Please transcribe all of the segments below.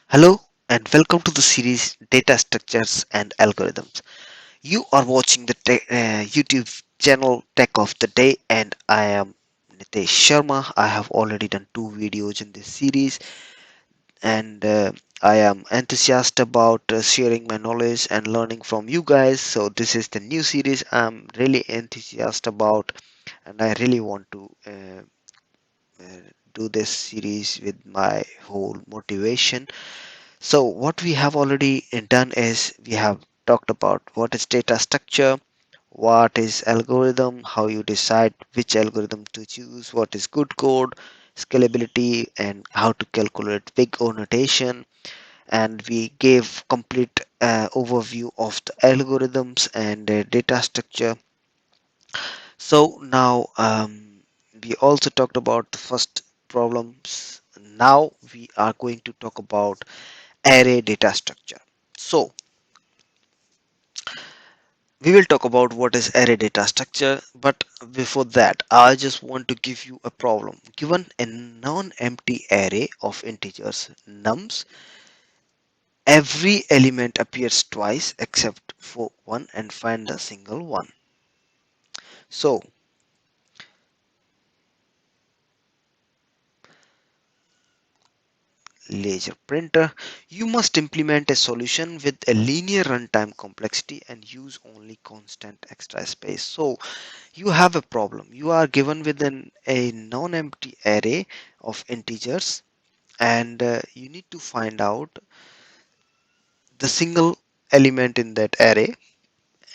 Hello and welcome to the series Data Structures and Algorithms. You are watching the YouTube channel Tech of the Day, and I am Nitesh Sharma. I have already done two videos in this series, and I am enthusiastic about sharing my knowledge and learning from you guys. So this is the new series I'm really enthusiastic about, and I really want to do this series with my whole motivation. So what we have already done is we have talked about what is data structure, what is algorithm, how you decide which algorithm to choose, what is good code, scalability, and how to calculate big O notation. And we gave complete overview of the algorithms and data structure. So now we also talked about the first problems. Now we are going to talk about array data structure. So we will talk about what is array data structure, but before that I just want to give you a problem. Given a non-empty array of integers nums, every element appears twice except for one, and find the single one. So laser printer, you must implement a solution with a linear runtime complexity and use only constant extra space. So you have a problem. You are given with a non-empty array of integers, and you need to find out the single element in that array,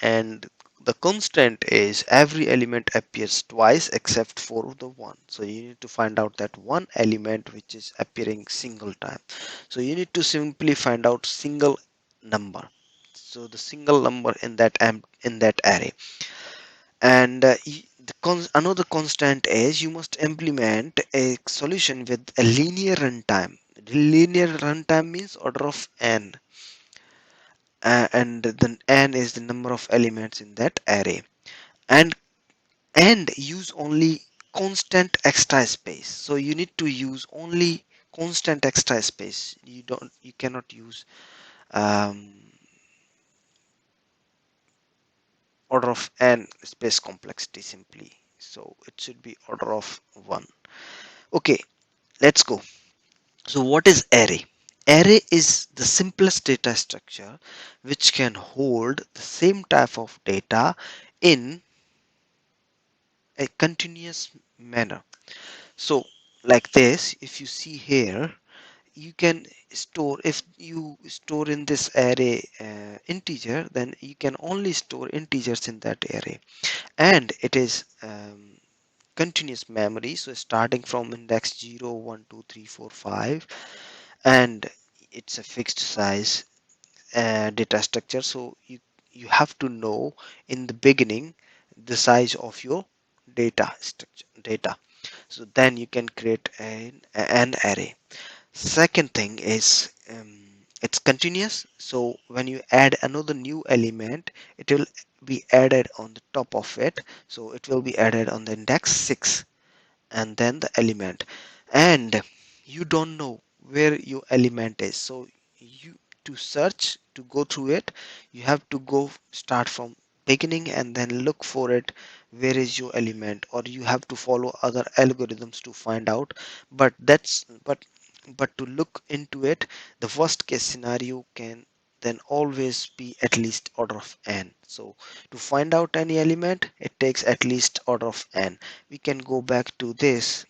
and the constant is every element appears twice except for the one. So you need to find out that one element which is appearing single time. So you need to simply find out single number, so the single number in that array. And another constant is you must implement a solution with a linear runtime. Linear runtime means order of n, and then n is the number of elements in that array, and use only constant extra space. So you need to use only constant extra space. You cannot use um, order of n space complexity simply. So it should be order of 1. Okay, let's go. So what is array? Array is the simplest data structure which can hold the same type of data in a continuous manner. So like this, if you see here, you can store, if you store in this array integer, then you can only store integers in that array, and it is continuous memory. So starting from index 0, 1, 2, 3, 4, 5, and it's a fixed size data structure. So you have to know in the beginning the size of your data, so then you can create an array. Second thing is it's continuous. So when you add another new element, it will be added on the top of it. So it will be added on the index 6 and then the element, and you don't know where your element is. So you, to search, to go through it, you have to go start from beginning and then look for it, where is your element, or you have to follow other algorithms to find out. But to look into it, the worst case scenario can then always be at least order of n. So to find out any element, it takes at least order of n. We can go back to this.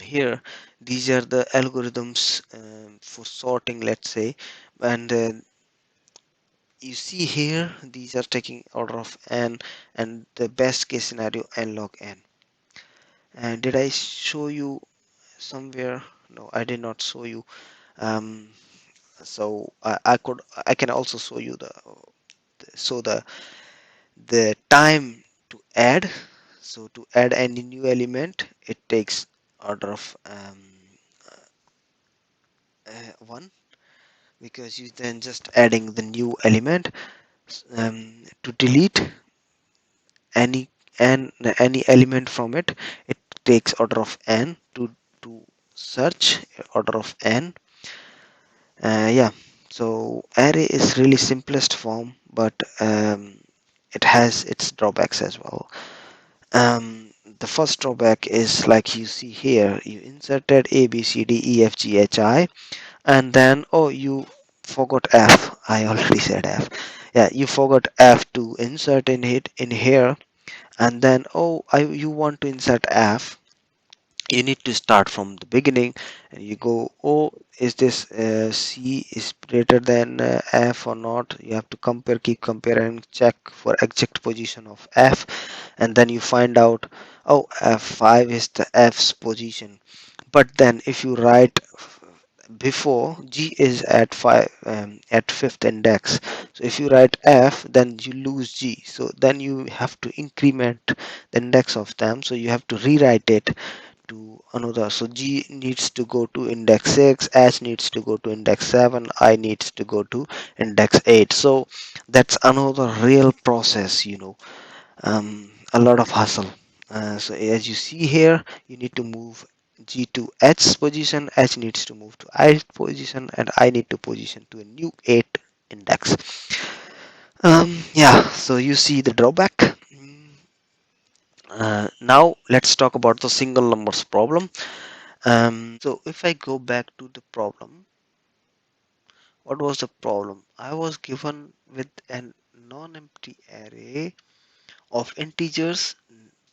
Here these are the algorithms for sorting, let's say, and you see here these are taking order of n, and the best case scenario n log n. And did I show you somewhere? No, I did not show you. um, so I can also show you so the time to add. So to add any new element, it takes order of 1, because you then just adding the new element. To delete any any element from it, it takes order of n. To search, order of n. Yeah, so array is really simplest form, but it has its drawbacks as well. Um, the first drawback is like you see here, you inserted A, B, C, D, E, F, G, H, I, and then oh, you forgot F. I already said F. Yeah, you forgot F to insert in here, and then oh, you want to insert F. You need to start from the beginning, and you go, oh, is this C is greater than F or not? You have to compare, keep comparing, check for exact position of F, and then you find out, oh, F5 is the F's position. But then if you write before, G is at 5 at fifth index, so if you write F, then you lose G, so then you have to increment the index of them, so you have to rewrite it to another. So G needs to go to index 6, H needs to go to index 7, I needs to go to index 8. So that's another real process, a lot of hustle. So as you see here, you need to move G to H position, H needs to move to I position, and I need to position to a new 8 index. Yeah, so you see the drawback. Now let's talk about the single numbers problem. So if I go back to the problem, what was the problem? I was given with a non-empty array of integers,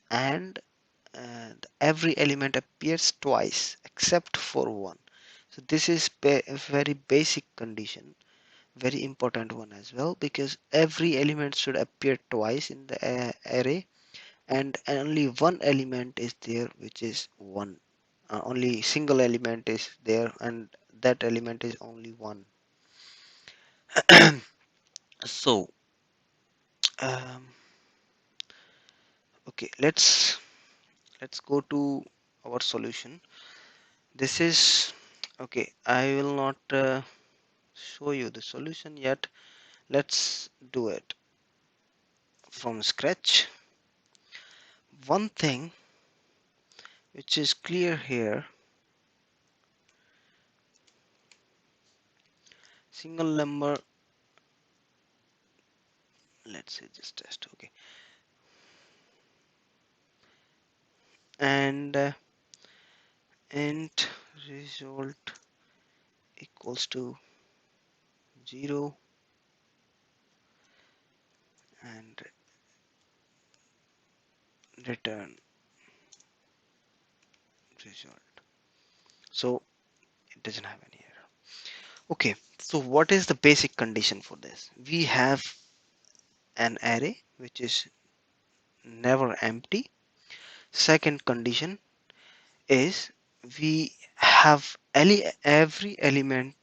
and every element appears twice except for one. So this is a very basic condition, very important one as well, because every element should appear twice in the array, and only one element is there, which is one. Only single element is there, and that element is only one. So um, okay, let's go to our solution. This is okay. I will not show you the solution yet. Let's do it from scratch. One thing which is clear here, single number, let's say just test. Okay, and int result equals to 0, and return result. So it doesn't have any error. Okay, so what is the basic condition for this? We have an array which is never empty. Second condition is we have every element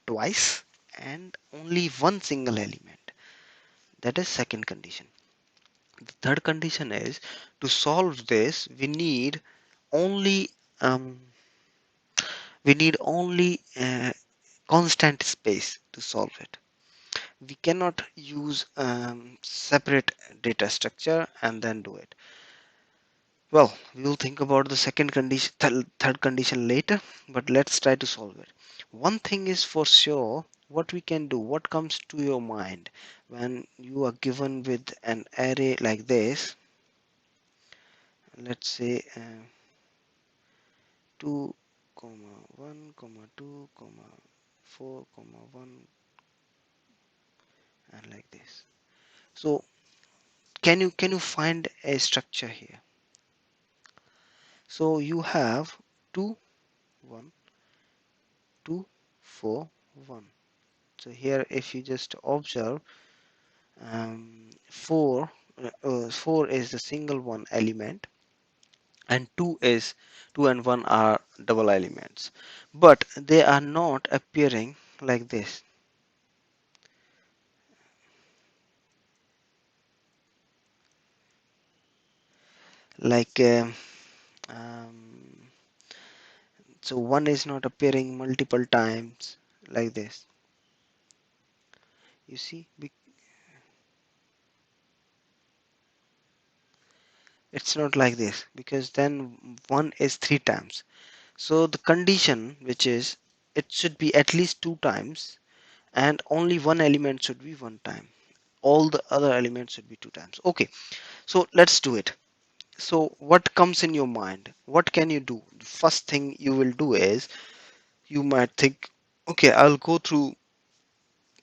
twice, and only one single element. That is second condition. The third condition is, to solve this only um, we need only constant space to solve it. We cannot use separate data structure and then do it. Well, we will think about the second condition, third condition later, but let's try to solve it. One thing is for sure, what we can do, what comes to your mind when you are given with an array like this, let's say 2, comma 1, comma 2, comma 4, comma 1, and like this. So can you find a structure here? So you have 2, 1, 2, 4, 1. So here if you just observe, 4 is the single one element, and 2 and 1 are double elements, but they are not appearing like this. Like um, so 1 is not appearing multiple times like this. You see, it's not like this, because then 1 is 3 times. So the condition which is it should be at least 2 times, and only one element should be 1 time. All the other elements should be 2 times. Okay, so let's do it. So what comes in your mind? What can you do? The first thing you will do is you might think, okay, I'll go through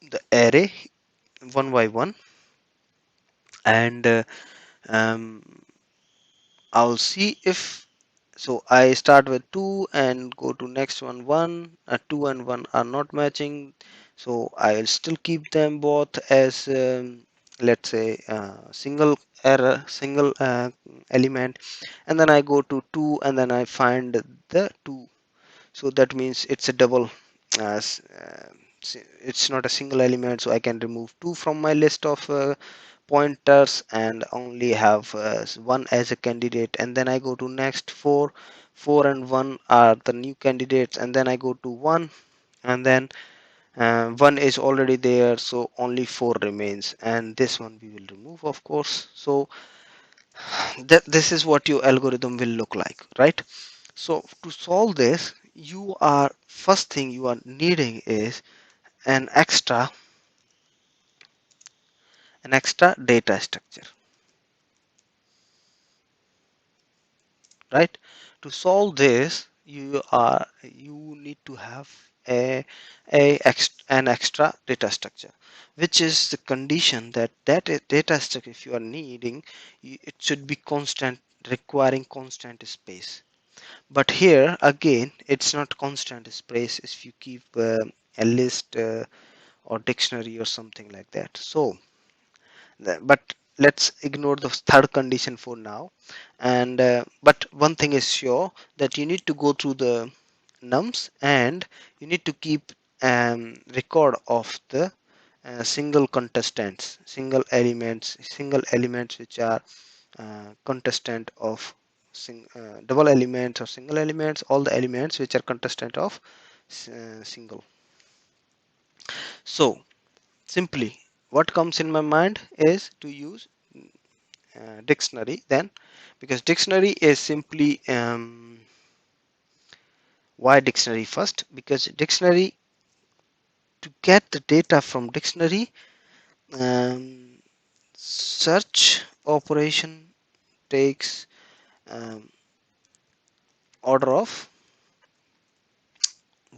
the array one by one, and um, I'll see if, so I start with 2 and go to next one 1. 2 and 1 are not matching, so I'll still keep them both as let's say single error, single element, and then I go to 2 and then I find the 2. So that means it's a double, it's not a single element, so I can remove 2 from my list of pointers and only have one as a candidate, and then I go to next 4. 4 and 1 are the new candidates, and then I go to 1, and then 1 is already there, so only 4 remains, and this one we will remove, of course. So that this is what your algorithm will look like, right? So to solve this, you are, first thing you are needing is an extra data structure, right? To solve this, you need to have an extra data structure, which is the condition that data structure, if you are needing, it should be constant, requiring constant space. But here again, it's not constant space if you keep a list or dictionary or something like that. So but let's ignore the third condition for now, and but one thing is sure, that you need to go through the nums, and you need to keep record of the single contestants, single elements which are contestant of double elements or single elements, all the elements which are contestant of single. So simply what comes in my mind is to use dictionary then, because dictionary is simply why dictionary first, because dictionary, to get the data from dictionary, um, search operation takes um, order of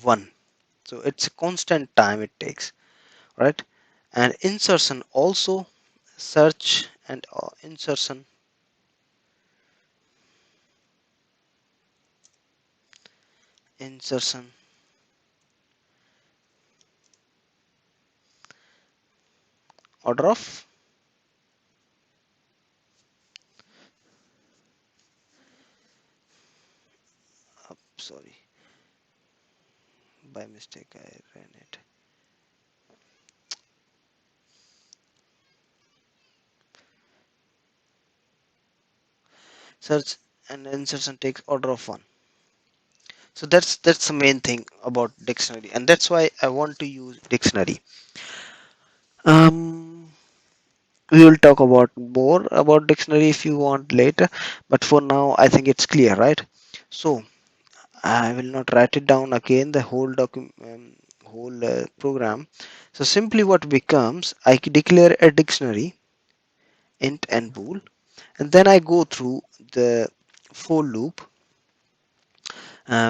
1, so it's a constant time it takes, right? And insertion also, search and insertion order of, sorry, by mistake I ran it. Search and insertion takes order of 1. So that's the main thing about dictionary, and that's why I want to use dictionary. um we will talk about more about dictionary if you want later, but for now I think it's clear, right? So I will not write it down again, the whole whole program. So simply what becomes, I declare a dictionary int and bool, and then I go through the for loop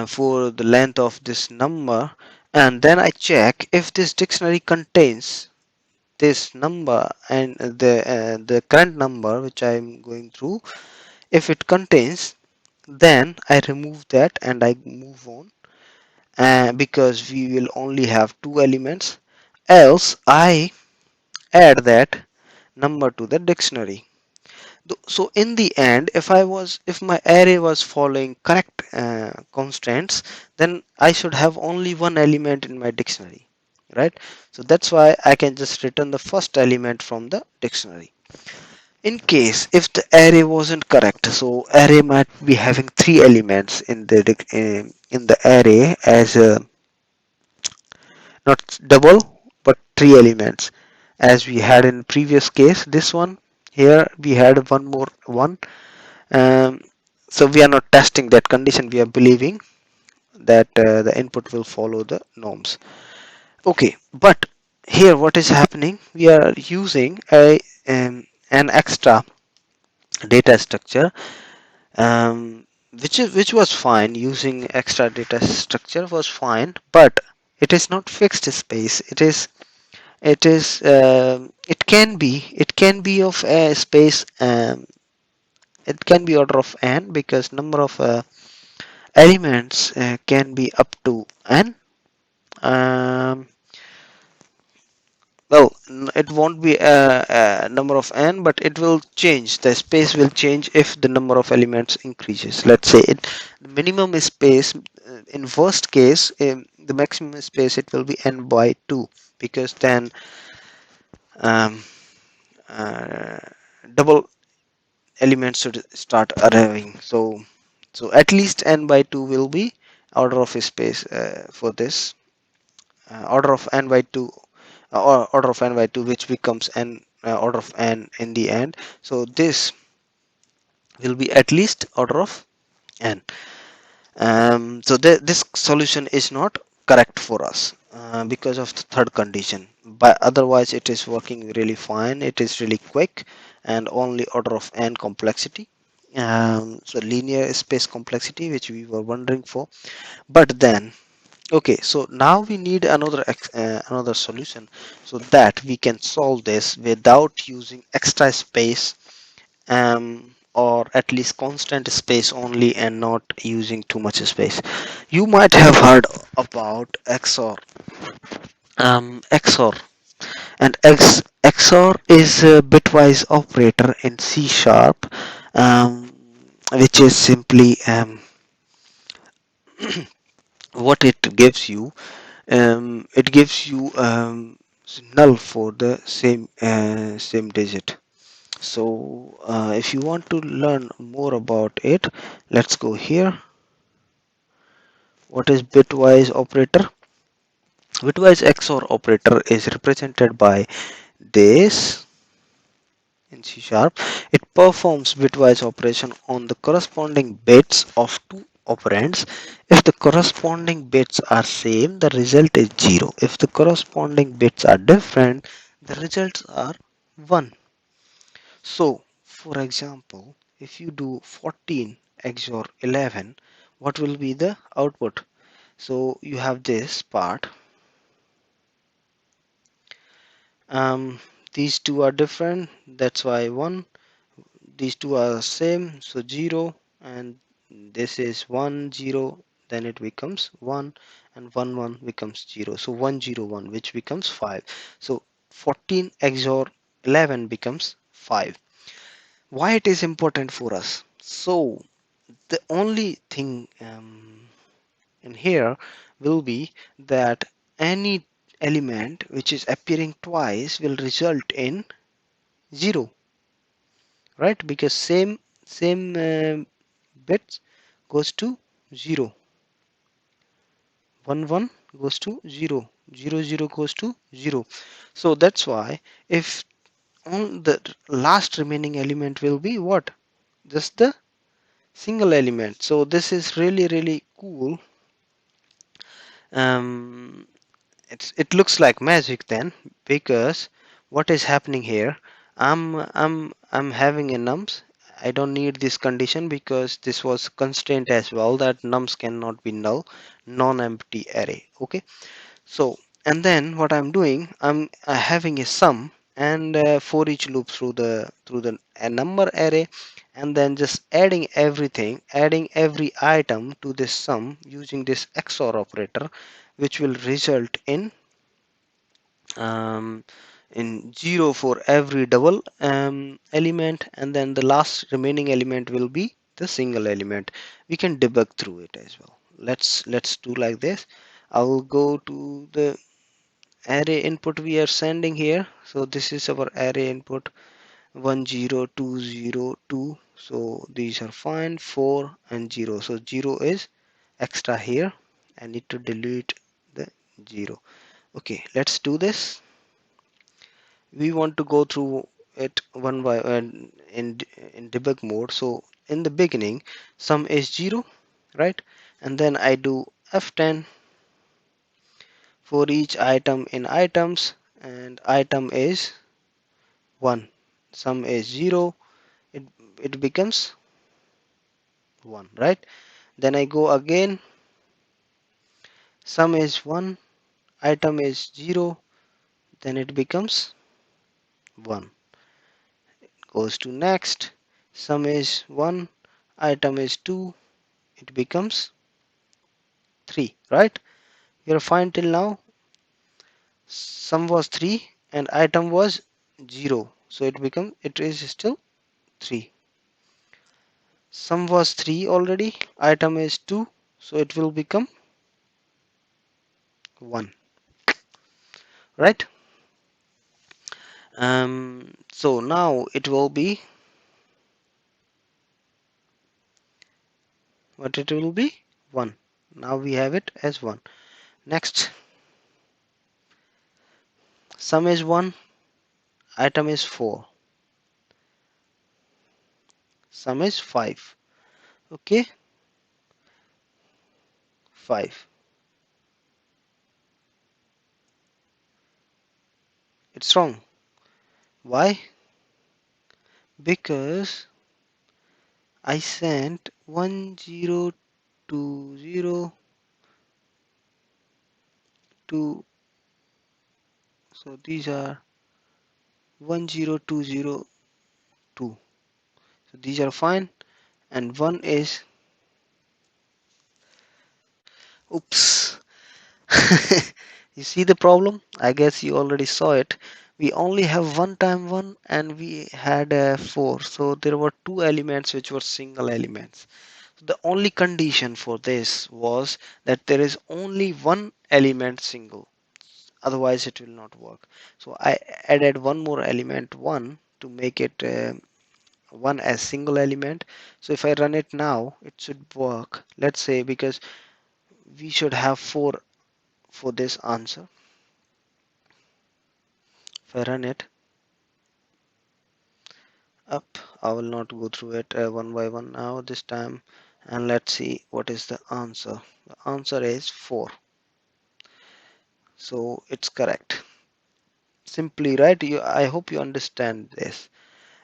for the length of this number, and then I check if this dictionary contains this number and the current number which I am going through. If it contains, then I remove that and I move on, because we will only have 2 elements, else I add that number to the dictionary. So in the end, if my array was following correct constraints, then I should have only one element in my dictionary, right? So that's why I can just return the first element from the dictionary. In case if the array wasn't correct, so array might be having 3 elements in the in the array as not double but 3 elements, as we had in previous case. This one here we had one more one. um, so we are not testing that condition, we are believing that the input will follow the norms. Okay, but here what is happening, we are using an extra data structure, um, which was fine. Using extra data structure was fine, but it is not fixed space. It can be of a space, it can be order of n, because number of elements can be up to n. um, well, it won't be a number of n, but it will change, the space will change if the number of elements increases. Let's say the minimum space, in worst case, the maximum space, it will be n by 2, because then um, uh, double elements should start arriving. So at least n by 2 will be order of space for this, order of n by 2, or order of n by 2, which becomes n, order of n in the end. So this will be at least order of n. So this solution is not correct for us because of the third condition, but otherwise it is working really fine. It is really quick, and only order of n complexity, so linear space complexity, which we were wondering for. But then, okay, so now we need another solution, so that we can solve this without using extra space, or at least constant space only, and not using too much space. You might have heard about XOR. XOR and XOR is a bitwise operator in C sharp, which is simply, what it gives you. It gives you null for the same digit. So if you want to learn more about it, let's go here. What is bitwise operator? Bitwise XOR operator is represented by this in C sharp. It performs bitwise operation on the corresponding bits of two operands. If the corresponding bits are same, the result is 0. If the corresponding bits are different, the results are 1. So, for example, if you do 14 XOR 11, what will be the output? So you have this part. Um, these two are different, that's why 1. These two are same, so 0, and this is 1 0, then it becomes 1, and 1 1 becomes 0. So 1 0 1, which becomes 5. So 14 XOR 11 becomes 5. Why it is important for us? So the only thing in here will be that any element which is appearing twice will result in 0, right? Because same bits goes to 0, 1 1 goes to 0, 0 0 goes to 0. So that's why, if on the last remaining element will be what, just the single element. So this is really cool. um, it looks like magic then, because what is happening here, I'm having a nums. I don't need this condition, because this was constraint as well, that nums cannot be null, non-empty array. Okay, so, and then what I'm doing, I'm having a sum, and for each loop through the a number array, and then just adding everything, adding every item to this sum using this XOR operator, which will result um, in 0 for every double element, and then the last remaining element will be the single element. We can debug through it as well. Let's do like this. I will go to the array input we are sending here. So this is our array input, 10202. So these are fine, 4 and 0. So 0 is extra here. I need to delete the 0. Okay, let's do this. We want to go through it one by one in debug mode. So in the beginning, sum is 0, right? And then I do F10 for each item in items, and item is 1, sum is 0, it, it becomes 1, right? Then I go again, sum is 1, item is 0, then it becomes 1. Goes to next, sum is 1, item is 2, it becomes 3, right? You're fine till now. Sum was 3 and item was 0, so it is still 3. Sum was 3 already, item is 2, so it will become 1, right? So now it will be what it will be 1. Now we have it as 1. Next, sum is 1, item is 4, sum is 5. Okay, 5. It's wrong. Why? Because I sent 1020 to, so these are 10202. So these are fine, and 1 is, oops. You see the problem? I guess you already saw it. We only have 1 time 1 and we had 4. So there were 2 elements which were single elements. So the only condition for this was that there is only one element single. Otherwise it will not work. So I added one more element 1 to make it 1 as single element. So if I run it now, it should work. Let's say, because we should have 4 for this answer. If I run it up, I will not go through it one by one now this time, and let's see what is the answer. The answer is 4. So it's correct. Simply, right? I hope you understand this.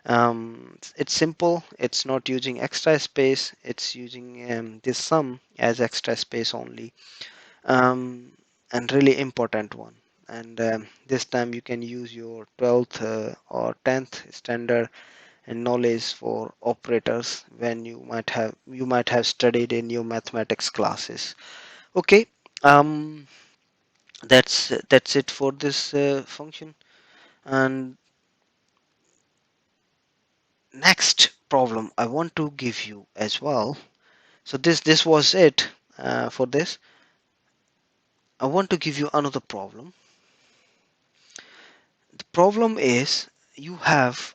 It's simple. It's not using extra space. It's using this sum as extra space only, um, and really important one. And this time you can use your 12th or 10th standard and knowledge for operators when you might have studied in your mathematics classes. Okay, um, that's it for this function. And next problem I want to give you as well. So this was it for this. I want to give you another problem. The problem is you have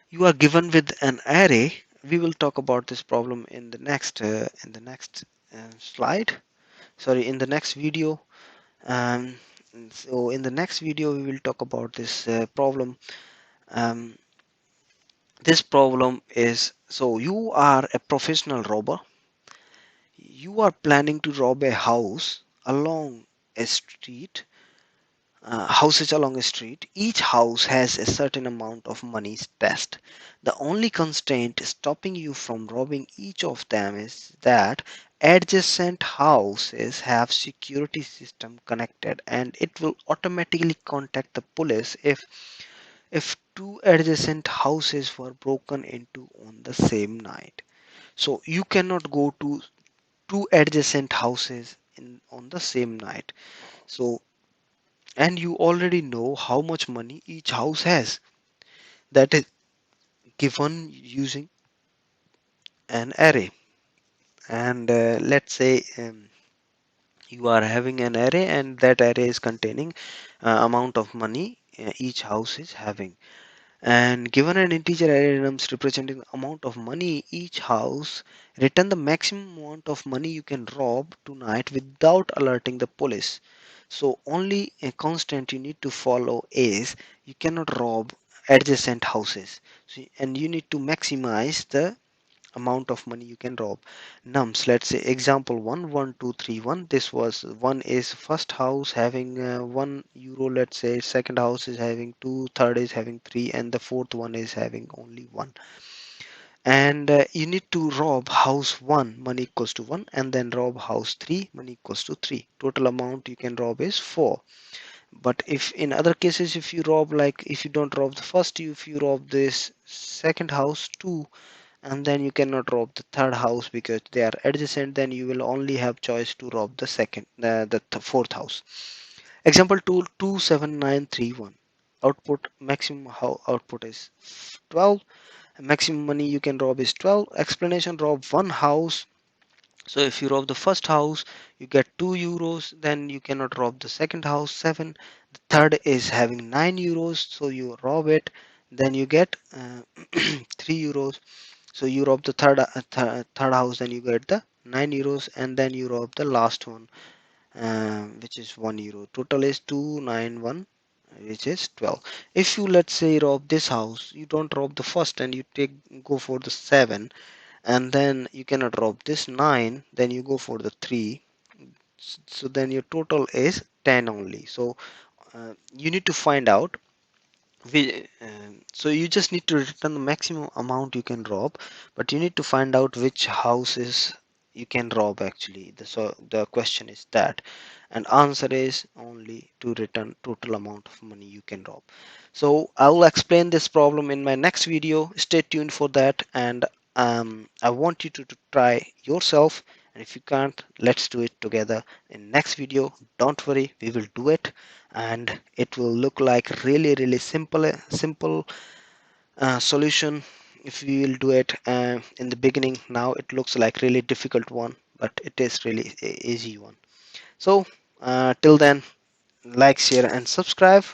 you are given with an array. We will talk about this problem in the next slide. Sorry, in the next video. Um, so in the next video we will talk about this problem. Um, this problem is, so you are a professional robber. You are planning to rob a house along a street, houses along a street. Each house has a certain amount of money stashed. The only constraint stopping you from robbing each of them is that adjacent houses have security system connected, and it will automatically contact the police if two adjacent houses were broken into on the same night. So you cannot go to two adjacent houses in on the same night. So, and you already know how much money each house has. That is given using an array. And let's say you are having an array, and that array is containing amount of money each house is having. And given an integer array nums representing the amount of money each house, return the maximum amount of money you can rob tonight without alerting the police. So only a constant you need to follow is you cannot rob adjacent houses. So, and you need to maximize the amount of money you can rob. Nums, let's say example 11231. This was one is first house having €1. Let's say second house is having two, third is having three, and the fourth one is having only one. And you need to rob house 1, money equals to 1, and then rob house 3, money equals to 3. Total amount you can rob is 4. But if in other cases, if you rob, like if you don't rob the first, if you rob this second house 2, and then you cannot rob the third house because they are adjacent, then you will only have choice to rob the fourth house. Example 2, 27931. Output maximum how output is 12. Maximum money you can rob is 12. Explanation: rob one house. So if you rob the first house, you get €2. Then you cannot rob the second house, 7. The third is having €9, so you rob it. Then you get €3. So you rob the third house, then you get the €9, and then you rob the last one, which is €1. Total is 291, which is 12. If you, let's say, rob this house, you don't rob the first and you go for the 7, and then you cannot rob this 9, then you go for the 3. So then your total is 10 only. So you need to find out so you just need to return the maximum amount you can rob, but you need to find out which houses you can rob actually. So the question is that, and answer is only to return total amount of money you can rob. So I will explain this problem in my next video. Stay tuned for that, and I want you to try yourself. And if you can't, let's do it together in next video. Don't worry, we will do it, and it will look like really simple solution if we will do it in the beginning. Now it looks like really difficult one, but it is really easy one. So till then, like, share and subscribe,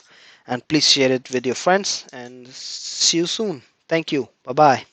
and please share it with your friends, and see you soon. Thank you. Bye bye.